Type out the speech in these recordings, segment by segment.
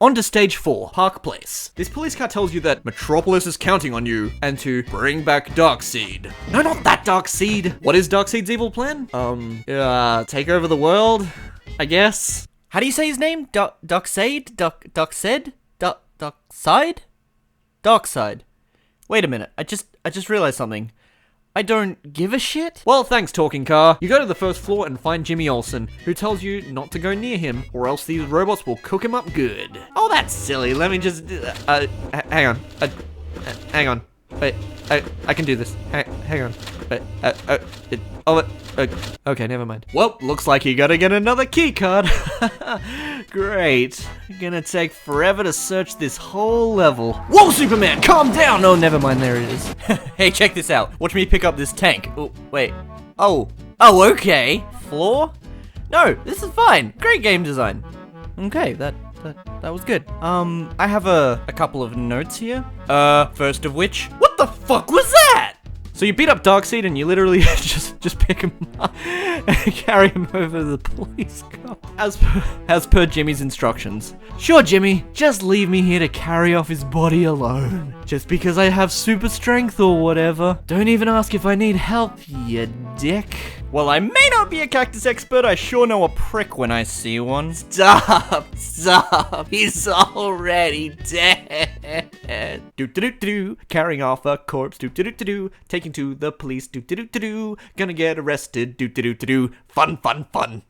On to stage 4, Park Place. This police car tells you that Metropolis is counting on you and to bring back Darkseid. No, not that Darkseid. What is Darkseid's evil plan? Take over the world, I guess. How do you say his name? Darkseid? Darkseid? Darkseid? Wait a minute, I just realized something. I don't give a shit? Well, thanks, talking car. You go to the first floor and find Jimmy Olsen, who tells you not to go near him, or else these robots will cook him up good. Oh, that's silly. Let me just... hang on. Hang on. Wait, I can do this. Hang on. Okay, never mind. Well, looks like you gotta get another key card. Great. Gonna take forever to search this whole level. Whoa, Superman, calm down! Oh, never mind, there it is. Hey, check this out. Watch me pick up this tank. Oh, wait. Oh, okay. Floor? No, this is fine. Great game design. Okay, that was good. I have a couple of notes here. First of which, what the fuck was that? So you beat up Darkseid and you literally just pick him up and carry him over to the police car. As per Jimmy's instructions. Sure, Jimmy, just leave me here to carry off his body alone. Just because I have super strength or whatever. Don't even ask if I need help, you dick. Well, I may not be a cactus expert, I sure know a prick when I see one. Stop, he's already dead. Do-do-do-do, carrying off a corpse, do-do-do-do-do, taking to the police, do-do-do-do-do, gonna get arrested, do-do-do-do-do, fun.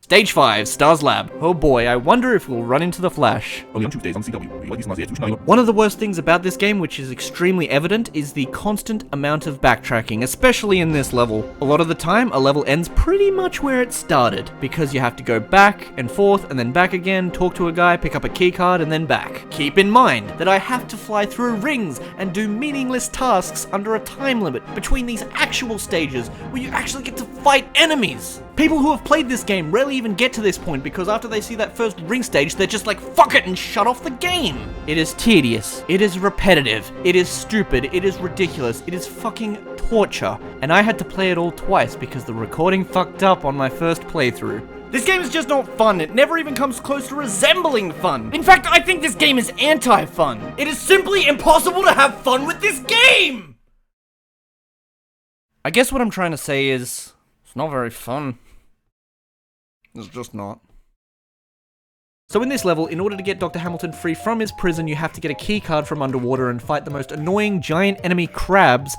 Stage 5, Stars Lab. Oh boy, I wonder if we'll run into the Flash. Only on Tuesdays on CW. One of the worst things about this game, which is extremely evident, is the constant amount of backtracking, especially in this level. A lot of the time, a level ends pretty much where it started, because you have to go back and forth and then back again, talk to a guy, pick up a key card, and then back. Keep in mind that I have to fly through rings and do meaningless tasks under a time limit between these actual stages where you actually get to fight enemies. People who have played this game rarely even get to this point because after they see that first ring stage, they're just like, fuck it, and shut off the game. It is tedious, it is repetitive, it is stupid, it is ridiculous, it is fucking torture. And I had to play it all twice because the recording fucked up on my first playthrough. This game is just not fun. It never even comes close to resembling fun. In fact, I think this game is anti-fun. It is simply impossible to have fun with this game! I guess what I'm trying to say is, it's not very fun. It's just not. So in this level, in order to get Dr. Hamilton free from his prison, you have to get a key card from underwater and fight the most annoying giant enemy crabs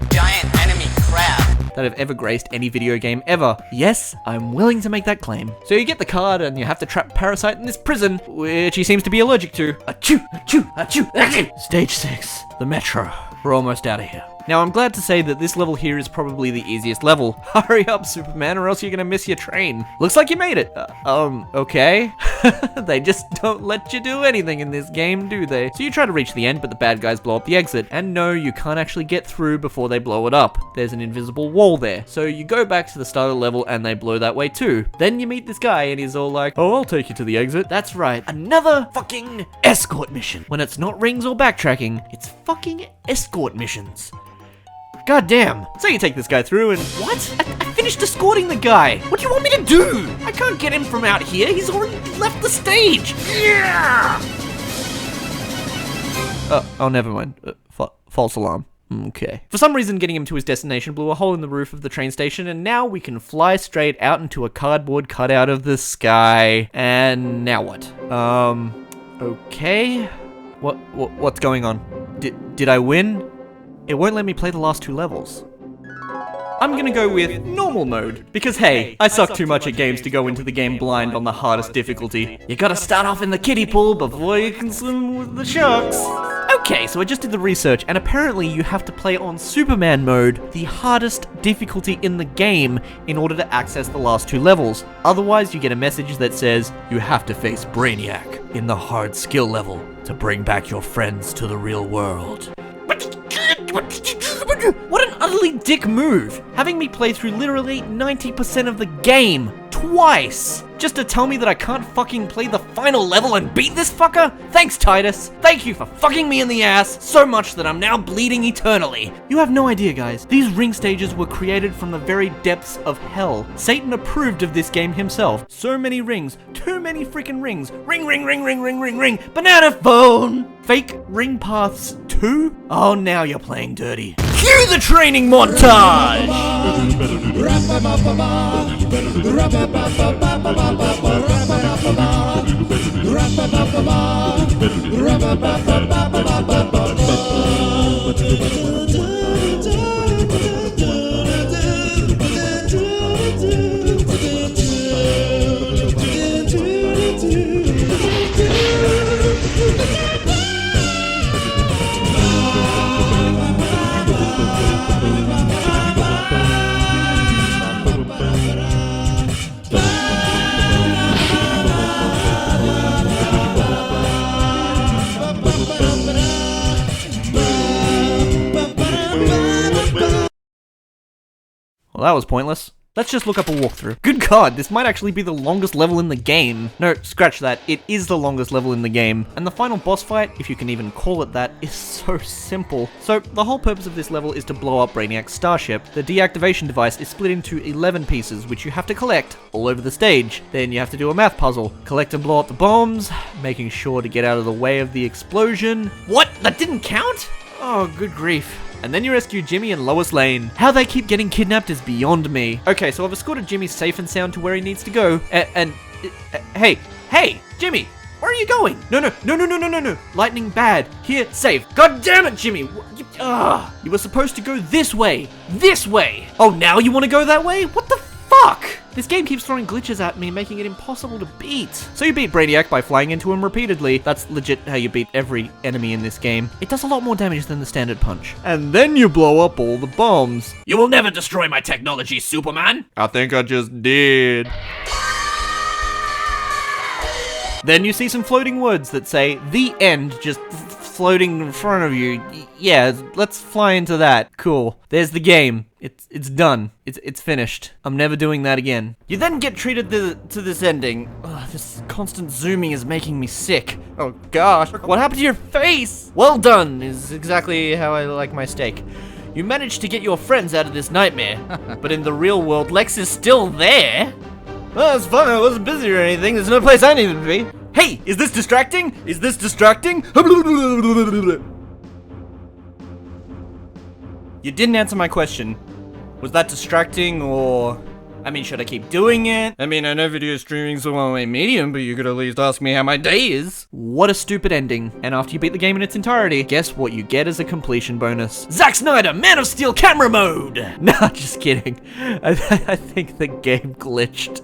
that have ever graced any video game ever. Yes, I'm willing to make that claim. So you get the card and you have to trap Parasite in this prison, which he seems to be allergic to. Achoo, achoo, achoo, achoo. Stage 6, the Metro. We're almost out of here. Now, I'm glad to say that this level here is probably the easiest level. Hurry up, Superman, or else you're gonna miss your train. Looks like you made it. Okay. They just don't let you do anything in this game, do they? So you try to reach the end, but the bad guys blow up the exit. And no, you can't actually get through before they blow it up. There's an invisible wall there. So you go back to the start of the level and they blow that way too. Then you meet this guy and he's all like, oh, I'll take you to the exit. That's right, another fucking escort mission. When it's not rings or backtracking, it's fucking escort missions. God damn. So you take this guy through and... What? I finished escorting the guy. What do you want me to do? I can't get him from out here. He's already left the stage. Yeah! Oh, never mind. False alarm. Okay. For some reason, getting him to his destination blew a hole in the roof of the train station, and now we can fly straight out into a cardboard cutout of the sky. And now what? Okay. What's going on? Did I win? It won't let me play the last 2 levels. I'm gonna go with normal mode, because hey, I suck too much at games to go into the game blind on the hardest difficulty. You gotta start off in the kiddie pool before you can swim with the sharks. Okay, so I just did the research, and apparently you have to play on Superman mode, the hardest difficulty in the game, in order to access the last 2 levels. Otherwise, you get a message that says, you have to face Brainiac in the hard skill level to bring back your friends to the real world. What an utterly dick move! Having me play through literally 90% of the game twice just to tell me that I can't fucking play the final level and beat this fucker? Thanks, Titus. Thank you for fucking me in the ass so much that I'm now bleeding eternally. You have no idea, guys. These ring stages were created from the very depths of hell. Satan approved of this game himself. So many rings. Too many freaking rings. Ring, ring, ring, ring, ring, ring, ring. Banana phone. Fake ring paths 2? Oh, now you're playing dirty. Cue the training montage! Well, that was pointless. Let's just look up a walkthrough. Good God, this might actually be the longest level in the game. No, scratch that. It is the longest level in the game. And the final boss fight, if you can even call it that, is so simple. So, the whole purpose of this level is to blow up Brainiac's starship. The deactivation device is split into 11 pieces, which you have to collect all over the stage. Then you have to do a math puzzle. Collect and blow up the bombs, making sure to get out of the way of the explosion. What? That didn't count? Oh, good grief. And then you rescue Jimmy and Lois Lane. How they keep getting kidnapped is beyond me. Okay, so I've escorted Jimmy safe and sound to where he needs to go. Hey, Jimmy, where are you going? No. Lightning bad. Here, safe. God damn it, Jimmy. You were supposed to go this way. This way. Oh, now you want to go that way? What the fuck? This game keeps throwing glitches at me, making it impossible to beat. So you beat Brainiac by flying into him repeatedly. That's legit how you beat every enemy in this game. It does a lot more damage than the standard punch. And then you blow up all the bombs. You will never destroy my technology, Superman! I think I just did. Then you see some floating words that say, "The end," just floating in front of you. Yeah, let's fly into that. Cool. There's the game. It's done. It's finished. I'm never doing that again. You then get treated to this ending. Ugh, this constant zooming is making me sick. Oh gosh, what happened to your face? Well done is exactly how I like my steak. You managed to get your friends out of this nightmare. But in the real world, Lex is still there. Well, it's fun. I wasn't busy or anything. There's no place I needed to be. Hey, is this distracting? Is this distracting? You didn't answer my question. Was that distracting, or... I mean, should I keep doing it? I mean, I know video streaming's a one-way medium, but you could at least ask me how my day is. What a stupid ending. And after you beat the game in its entirety, guess what you get as a completion bonus? Zack Snyder, Man of Steel camera mode! Nah, just kidding. I think the game glitched.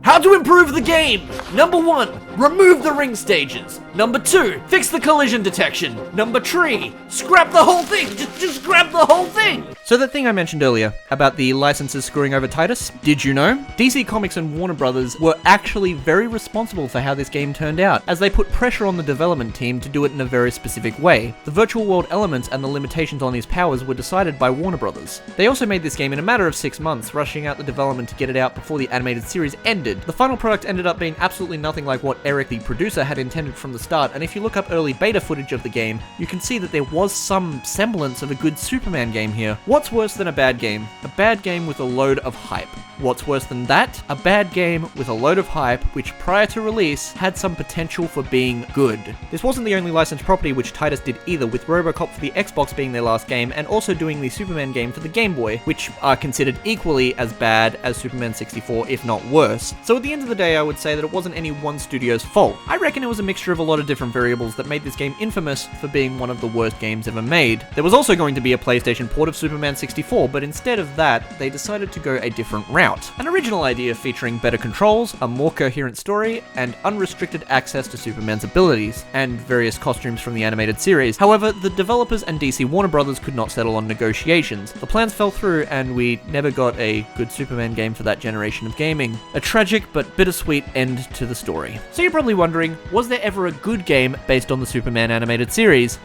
How to improve the game! Number 1, remove the ring stages. Number 2, fix the collision detection. Number 3, scrap the whole thing. Just scrap the whole thing. So that thing I mentioned earlier about the licenses screwing over Titus, did you know? DC Comics and Warner Brothers were actually very responsible for how this game turned out, as they put pressure on the development team to do it in a very specific way. The virtual world elements and the limitations on his powers were decided by Warner Brothers. They also made this game in a matter of 6 months, rushing out the development to get it out before the animated series ended. The final product ended up being absolutely nothing like what Eric, the producer, had intended from the start, and if you look up early beta footage of the game, you can see that there was some semblance of a good Superman game here. What's worse than a bad game? A bad game with a load of hype. What's worse than that? A bad game with a load of hype, which prior to release, had some potential for being good. This wasn't the only licensed property which Titus did either, with RoboCop for the Xbox being their last game, and also doing the Superman game for the Game Boy, which are considered equally as bad as Superman 64, if not worse. So at the end of the day, I would say that it wasn't any one studio's fault. I reckon it was a mixture of a lot of different variables that made this game infamous for being one of the worst games ever made. There was also going to be a PlayStation port of Superman 64, but instead of that, they decided to go a different route. An original idea featuring better controls, a more coherent story, and unrestricted access to Superman's abilities, and various costumes from the animated series. However, the developers and DC Warner Brothers could not settle on negotiations. The plans fell through, and we never got a good Superman game for that generation of gaming. A tragic but bittersweet end to the story. So you're probably wondering, was there ever a good game based on the Superman animated series?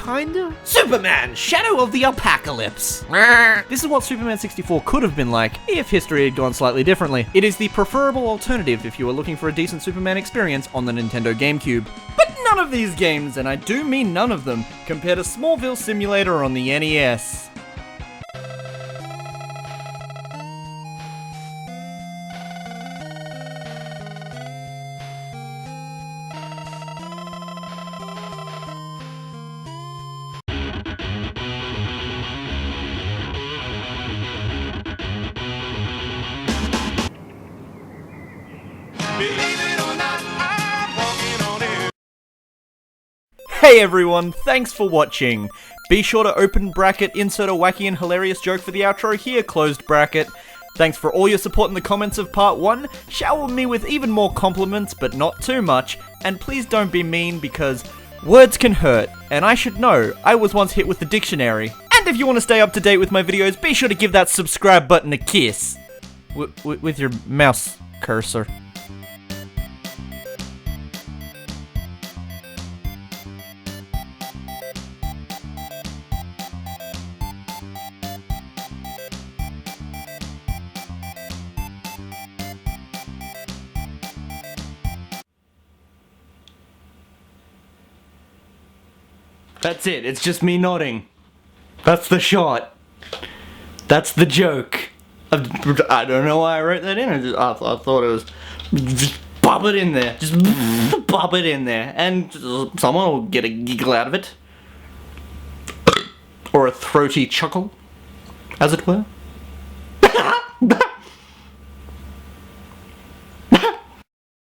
kinda? Superman, Shadow of the Apocalypse. This is what Superman 64 could have been like if history had gone slightly differently. It is the preferable alternative if you are looking for a decent Superman experience on the Nintendo GameCube. But none of these games, and I do mean none of them, compare to Smallville Simulator on the NES. Hey everyone, thanks for watching. Be sure to open bracket, insert a wacky and hilarious joke for the outro here, closed bracket. Thanks for all your support in the comments of part 1. Shower me with even more compliments, but not too much. And please don't be mean because words can hurt. And I should know, I was once hit with the dictionary. And if you want to stay up to date with my videos, be sure to give that subscribe button a kiss. With your mouse cursor. That's it, it's just me nodding. That's the shot. That's the joke. I don't know why I wrote that in, I thought it was... Just pop it in there. Just pop it in there. And someone will get a giggle out of it. Or a throaty chuckle, as it were.